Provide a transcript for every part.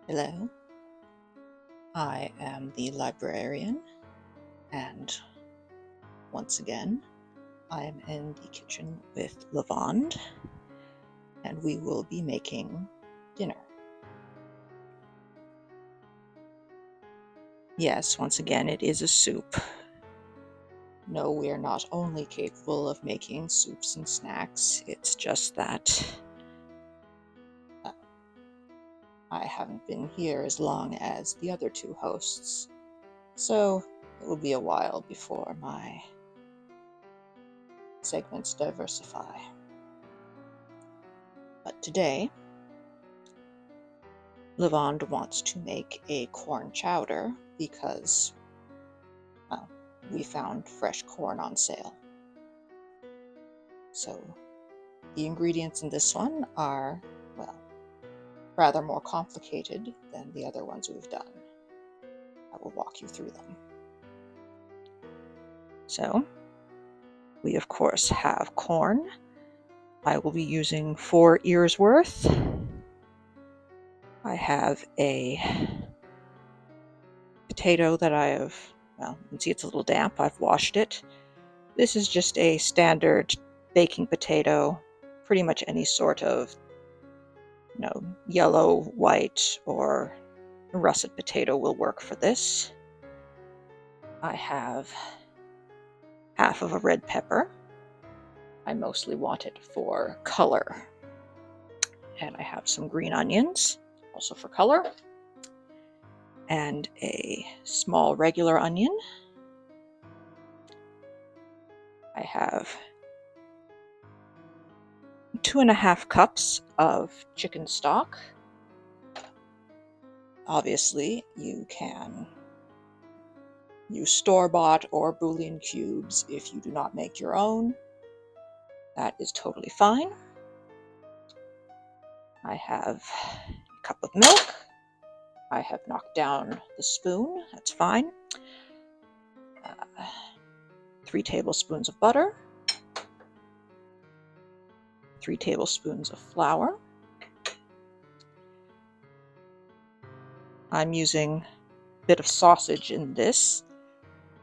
Hello, I am the librarian, and once again, I am in the kitchen with Lavande, and we will be making dinner. Yes, once again, it is a soup. No, we are not only capable of making soups and snacks, it's just that I haven't been here as long as the other two hosts, so it will be a while before my segments diversify. But today, Lavande wants to make a corn chowder because, well, we found fresh corn on sale. So the ingredients in this one are, well, rather more complicated than the other ones we've done. I will walk you through them. So we of course have corn. I will be using 4 ears worth. I have a potato that I have, well, you can see it's a little damp. I've washed it. This is just a standard baking potato, pretty much any sort of, yellow, white, or russet potato will work for this. I have half of a red pepper. I mostly want it for color. And I have some green onions, also for color, and a small regular onion. I have 2.5 cups of chicken stock. Obviously, you can use store-bought or bouillon cubes if you do not make your own. That is totally fine. I have a cup of milk. I have knocked down the spoon. That's fine. 3 tablespoons of butter. 3 tablespoons of flour. I'm using a bit of sausage in this.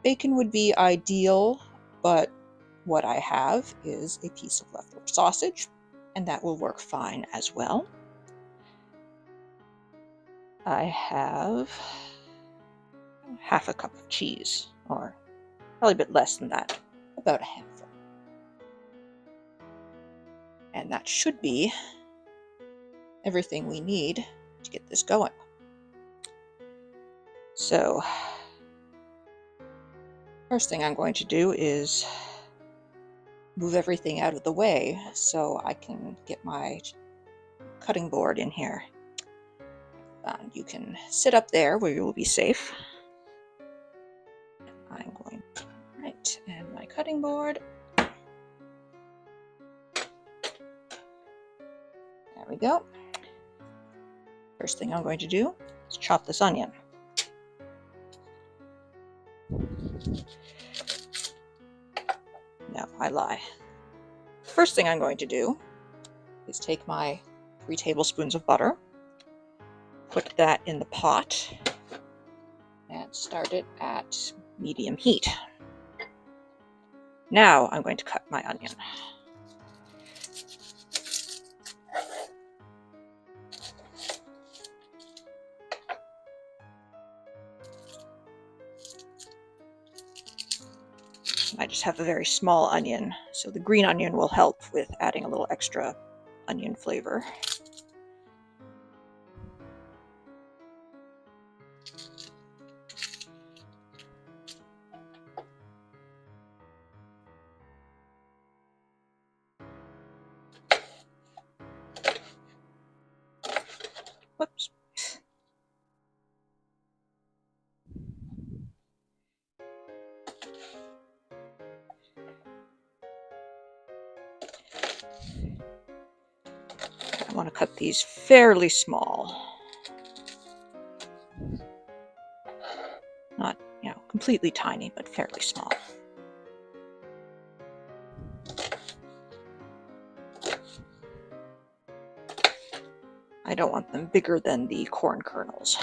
Bacon would be ideal, but what I have is a piece of leftover sausage, and that will work fine as well. I have half a cup of cheese, or probably a bit less than that, about a handful. And that should be everything we need to get this going. So, first thing I'm going to do is move everything out of the way so I can get my cutting board in here. And you can sit up there where you will be safe. I'm going to, right, and my cutting board. There we go. First thing I'm going to do is chop this onion. No, I lie. First thing I'm going to do is take my 3 tablespoons of butter, put that in the pot, and start it at medium heat. Now I'm going to cut my onion. I just have a very small onion, so the green onion will help with adding a little extra onion flavor. Whoops. I want to cut these fairly small. Not, completely tiny, but fairly small. I don't want them bigger than the corn kernels.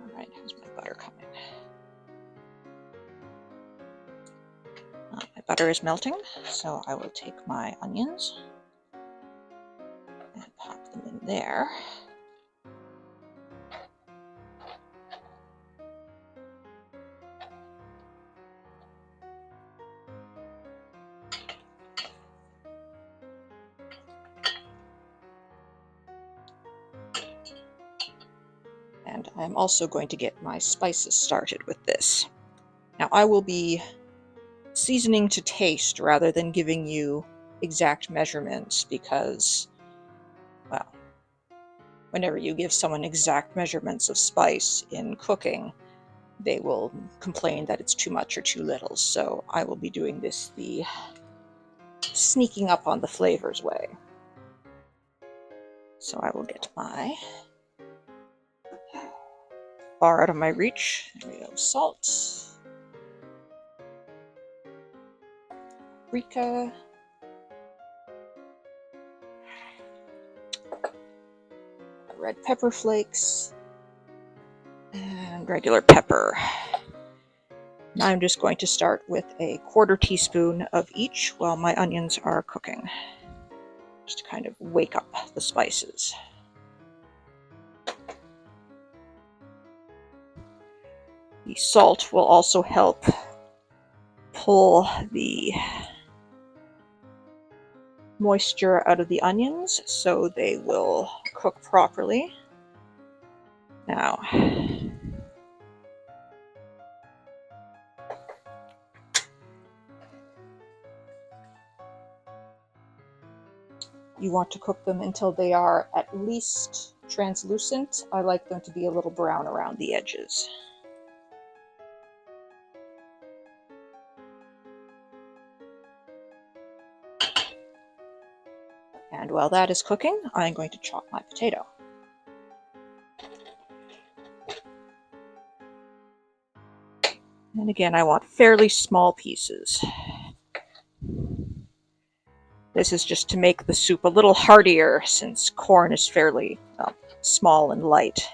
Alright, how's my butter coming? My butter is melting, so I will take my onions and pop them in there. And I'm also going to get my spices started with this. Now I will be seasoning to taste rather than giving you exact measurements because, well, whenever you give someone exact measurements of spice in cooking, they will complain that it's too much or too little. So I will be doing this the sneaking up on the flavors way. So I will get my, far out of my reach, there we go, salt, paprika, red pepper flakes, and regular pepper. Now I'm just going to start with a 1/4 teaspoon of each while my onions are cooking, just to kind of wake up the spices. The salt will also help pull the moisture out of the onions so they will cook properly. Now, you want to cook them until they are at least translucent. I like them to be a little brown around the edges. And while that is cooking, I'm going to chop my potato. And again, I want fairly small pieces. This is just to make the soup a little heartier since corn is fairly small and light.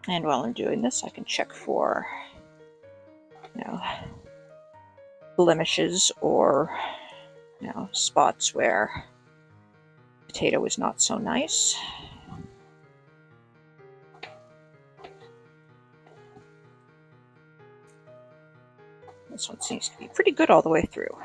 And while I'm doing this, I can check for, blemishes or, spots where potato is not so nice. This one seems to be pretty good all the way through.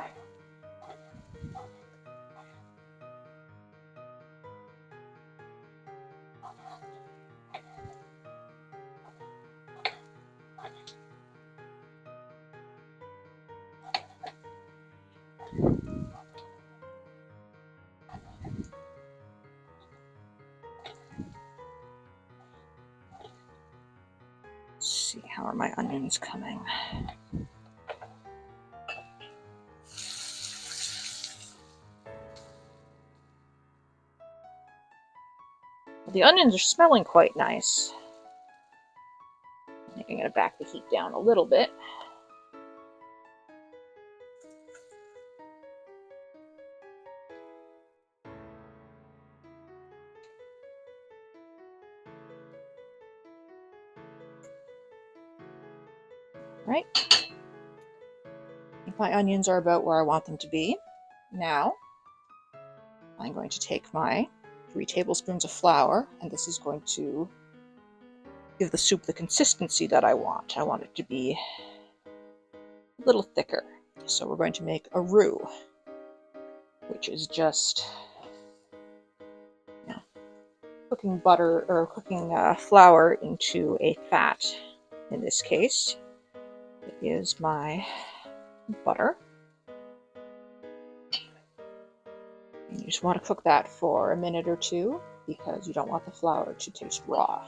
Let's see, how are my onions coming? The onions are smelling quite nice. I think I'm going to back the heat down a little bit. Right. I think my onions are about where I want them to be. Now, I'm going to take my 3 tablespoons of flour, and this is going to give the soup the consistency that I want. I want it to be a little thicker. So we're going to make a roux, which is just cooking butter or cooking flour into a fat. In this case, it is my butter. And you just want to cook that for a minute or two because you don't want the flour to taste raw.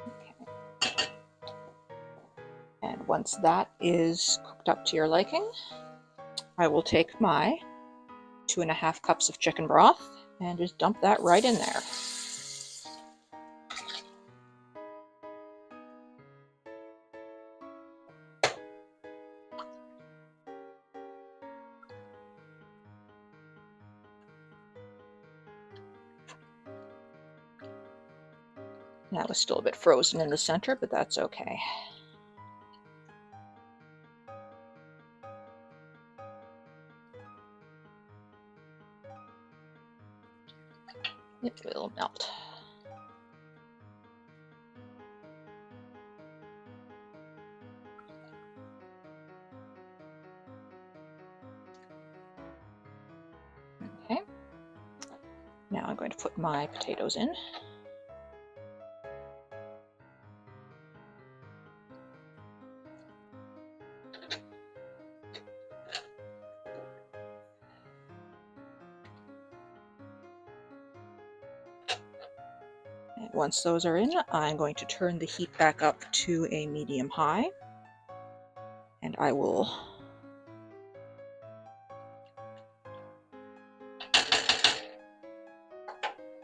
Okay. And once that is cooked up to your liking, I will take my 2.5 cups of chicken broth and just dump that right in there. That was still a bit frozen in the center, but that's okay. It will melt. Okay. Now I'm going to put my potatoes in. And once those are in, I'm going to turn the heat back up to a medium-high, and I will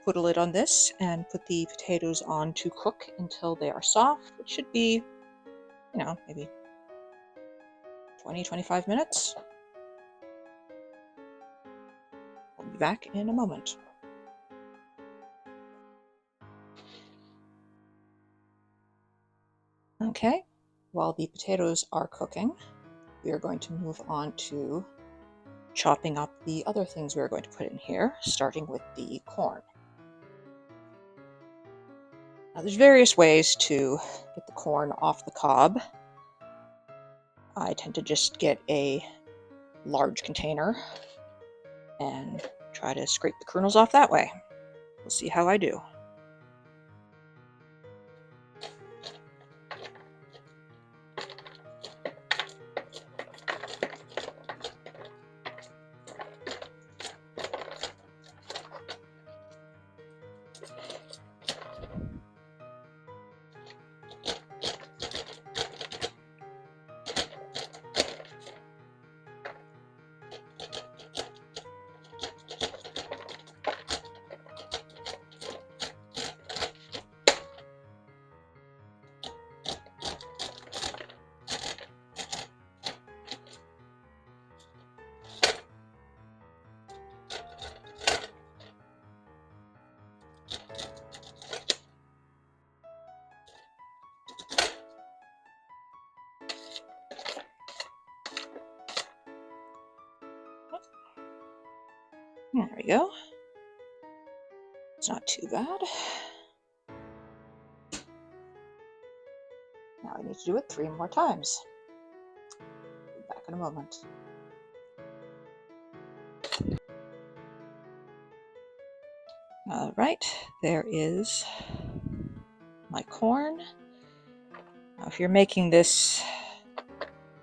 put a lid on this and put the potatoes on to cook until they are soft, which should be, maybe 20-25 minutes. I'll be back in a moment. Okay, while the potatoes are cooking, we are going to move on to chopping up the other things we're going to put in here, starting with the corn. Now, there's various ways to get the corn off the cob. I tend to just get a large container and try to scrape the kernels off that way. We'll see how I do. There we go. It's not too bad. Now I need to do it 3 more times. Be back in a moment. All right, there is my corn. Now, if you're making this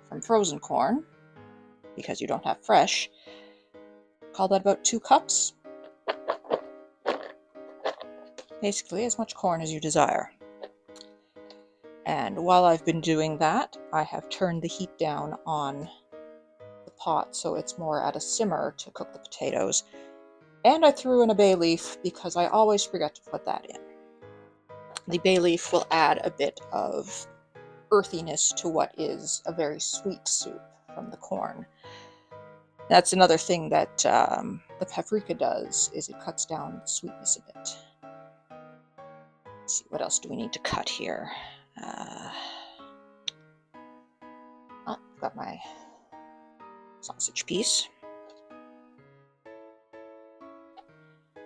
from frozen corn, because you don't have fresh, call that about 2 cups. Basically, as much corn as you desire. And while I've been doing that, I have turned the heat down on the pot so it's more at a simmer to cook the potatoes. And I threw in a bay leaf because I always forget to put that in. The bay leaf will add a bit of earthiness to what is a very sweet soup from the corn. That's another thing that the paprika does, is it cuts down the sweetness a bit. Let's see, what else do we need to cut here? I've got my sausage piece.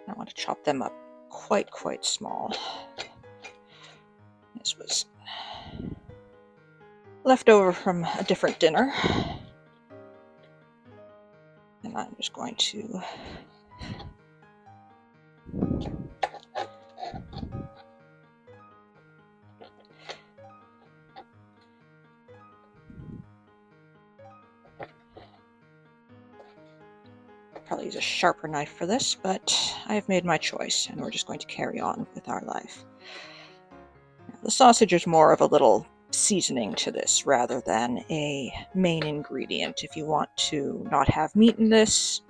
I want to chop them up quite small. This was left over from a different dinner. And I'm just going to probably use a sharper knife for this, but I have made my choice and we're just going to carry on with our life. Now, the sausage is more of a little seasoning to this rather than a main ingredient. If you want to not have meat in this,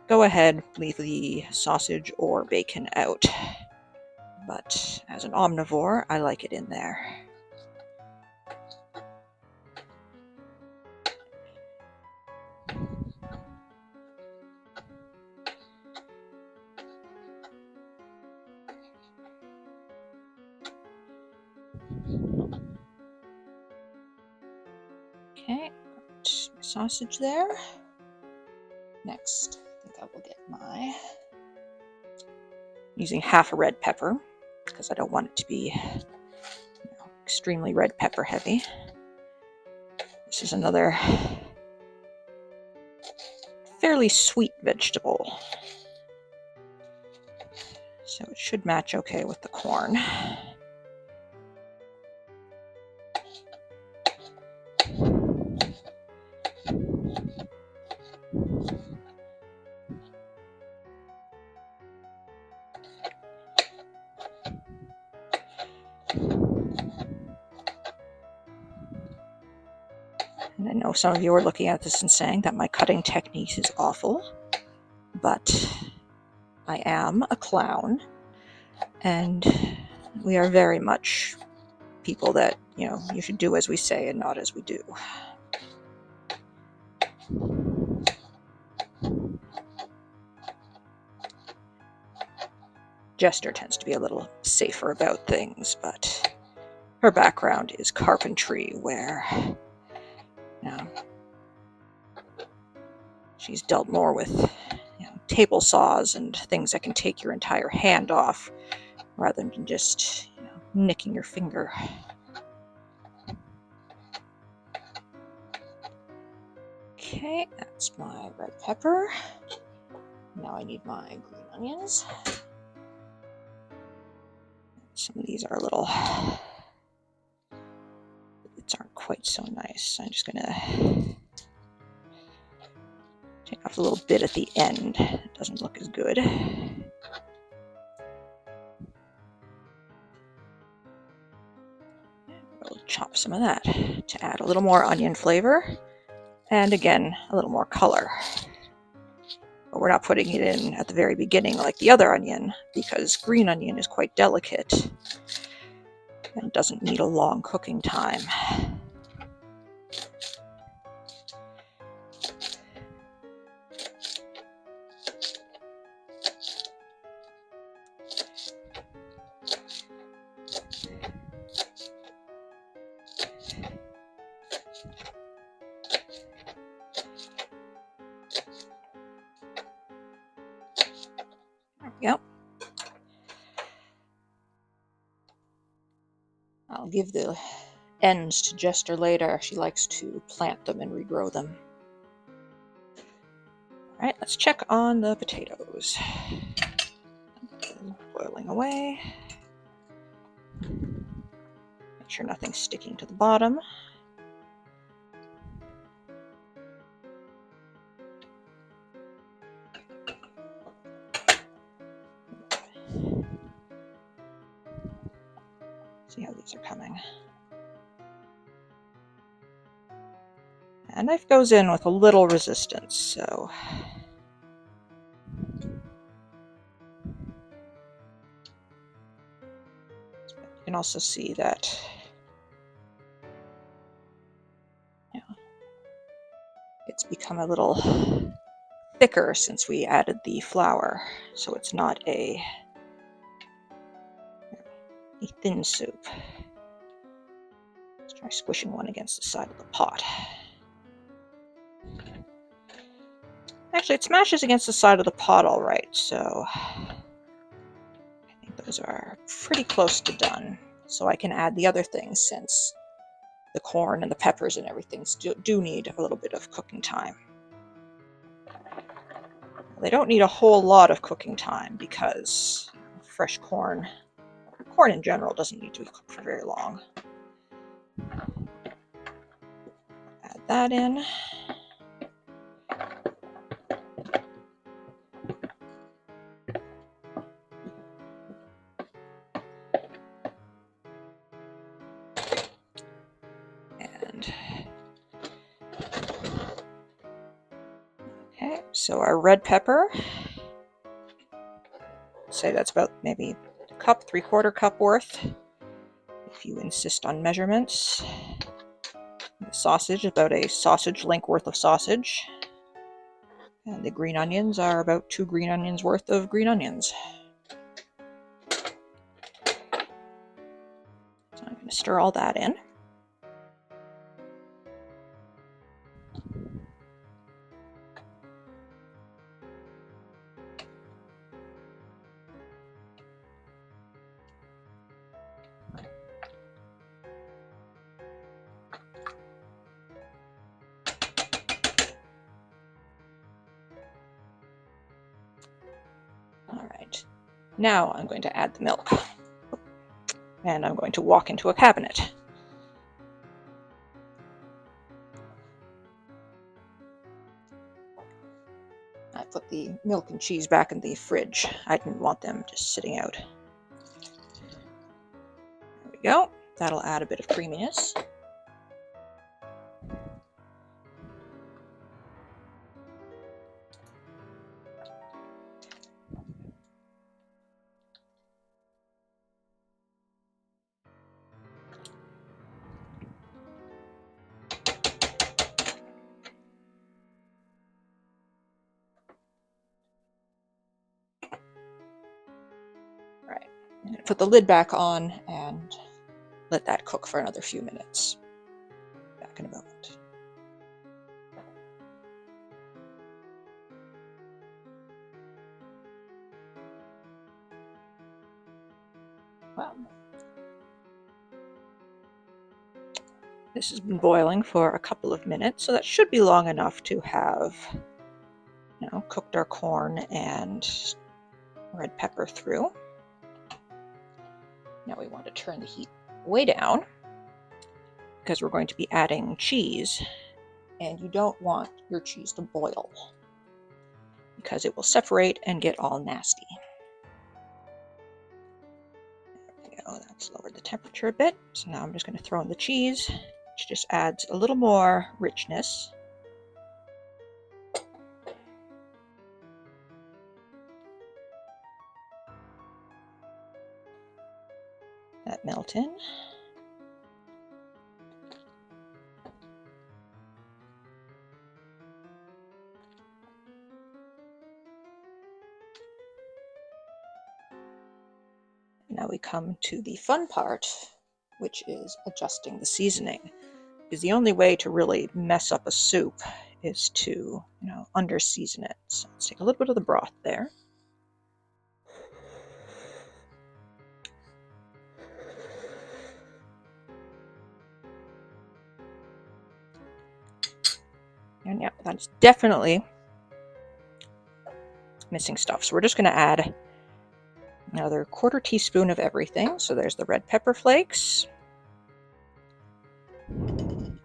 go ahead, leave the sausage or bacon out. But as an omnivore, I like it in there. Okay, got my sausage there. Next, I think I will get using half a red pepper, because I don't want it to be extremely red pepper heavy. This is another fairly sweet vegetable, so it should match okay with the corn. And I know some of you are looking at this and saying that my cutting technique is awful, but I am a clown, and we are very much people that, you should do as we say and not as we do. Jester tends to be a little safer about things, but her background is carpentry, where she's dealt more with table saws and things that can take your entire hand off, rather than just nicking your finger. Okay, that's my red pepper. Now I need my green onions. Some of these are a little, bits aren't quite so nice. I'm just gonna take off a little bit at the end. It doesn't look as good. We'll chop some of that to add a little more onion flavor, and again, a little more color. But we're not putting it in at the very beginning like the other onion, because green onion is quite delicate and doesn't need a long cooking time. Yep. I'll give the ends to Jester later. She likes to plant them and regrow them. Alright, let's check on the potatoes. Boiling away. Make sure nothing's sticking to the bottom. See how these are coming. And knife goes in with a little resistance, so you can also see that it's become a little thicker since we added the flour, so it's not a thin soup. Let's try squishing one against the side of the pot. Actually, it smashes against the side of the pot all right, so I think those are pretty close to done. So I can add the other things, since the corn and the peppers and everything do need a little bit of cooking time. They don't need a whole lot of cooking time, because fresh corn in general doesn't need to be cooked for very long. Add that in. And okay, Okay, so our red pepper, say that's about maybe a cup, 3/4 cup worth, if you insist on measurements. The sausage, about a sausage length worth of sausage. And the green onions are about 2 green onions worth of green onions. So I'm going to stir all that in. Alright, now I'm going to add the milk. And I'm going to walk into a cabinet. I put the milk and cheese back in the fridge. I didn't want them just sitting out. There we go. That'll add a bit of creaminess. Right, I'm going to put the lid back on and let that cook for another few minutes. Back in a moment. Well, this has been boiling for a couple of minutes, so that should be long enough to have, cooked our corn and red pepper through. Now we want to turn the heat way down because we're going to be adding cheese, and you don't want your cheese to boil because it will separate and get all nasty. There we go, that's lowered the temperature a bit. So now I'm just going to throw in the cheese, which just adds a little more richness. That melt in. Now we come to the fun part, which is adjusting the seasoning. Because the only way to really mess up a soup is to, under-season it. So let's take a little bit of the broth there. And yeah, that's definitely missing stuff. So we're just going to add another 1/4 teaspoon of everything. So there's the red pepper flakes, the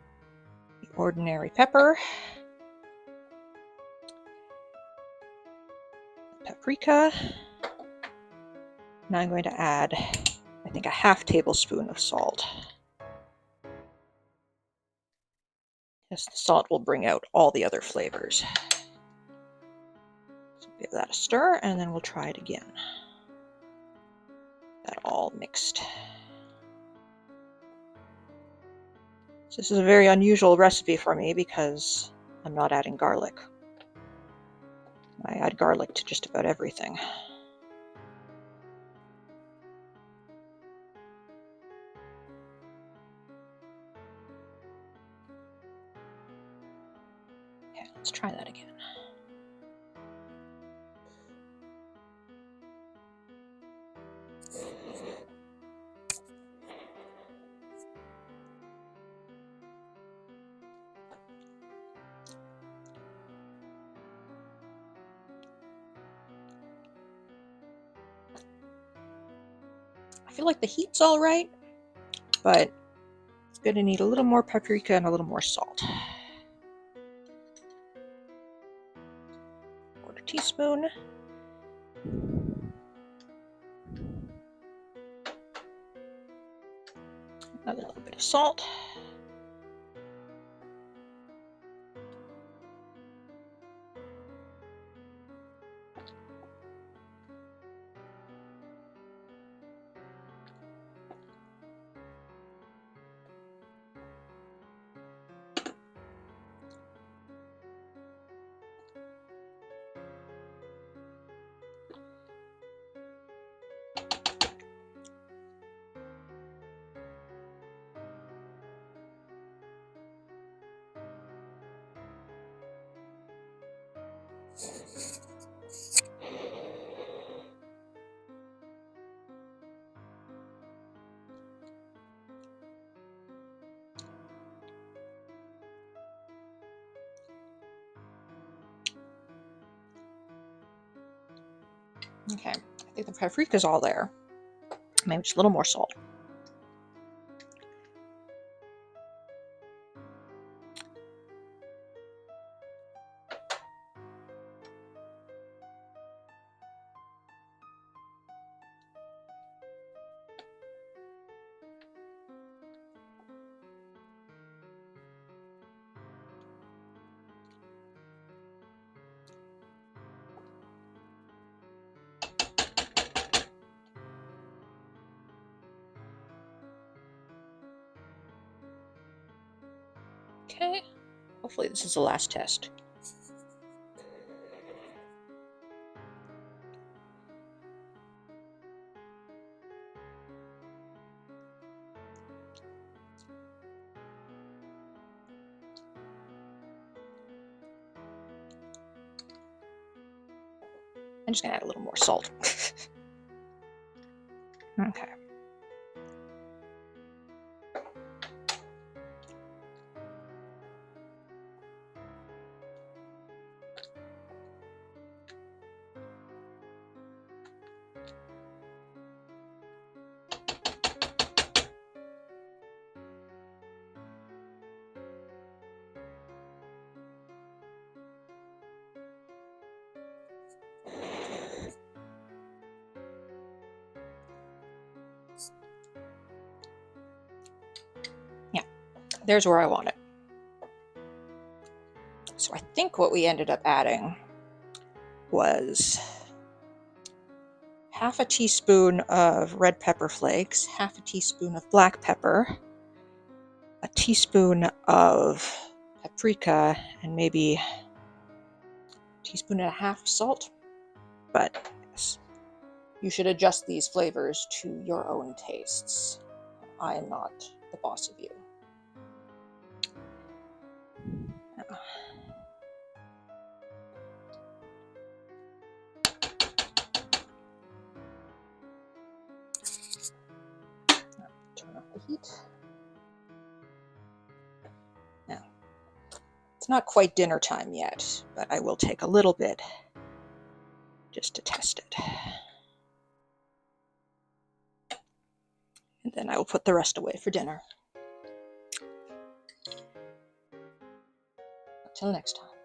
ordinary pepper, paprika. Now I'm going to add, I think, a 1/2 tablespoon of salt. Yes, the salt will bring out all the other flavors. So give that a stir, and then we'll try it again. That all mixed. So this is a very unusual recipe for me because I'm not adding garlic. I add garlic to just about everything. Okay, let's try that again. I feel like the heat's all right, but it's going to need a little more paprika and a little more salt. 1/4 teaspoon. Another little bit of salt. Okay, I think the paprika's all there. Maybe just a little more salt. Okay, hopefully this is the last test. I'm just gonna add a little more salt. Okay. Yeah, there's where I want it. So I think what we ended up adding was half a teaspoon of red pepper flakes, half a teaspoon of black pepper, a teaspoon of paprika, and maybe a teaspoon and a half of salt. But yes, you should adjust these flavors to your own tastes. I am not the boss of you. Turn off the heat. Now, it's not quite dinner time yet, but I will take a little bit just to test it. And then I will put the rest away for dinner. Until next time.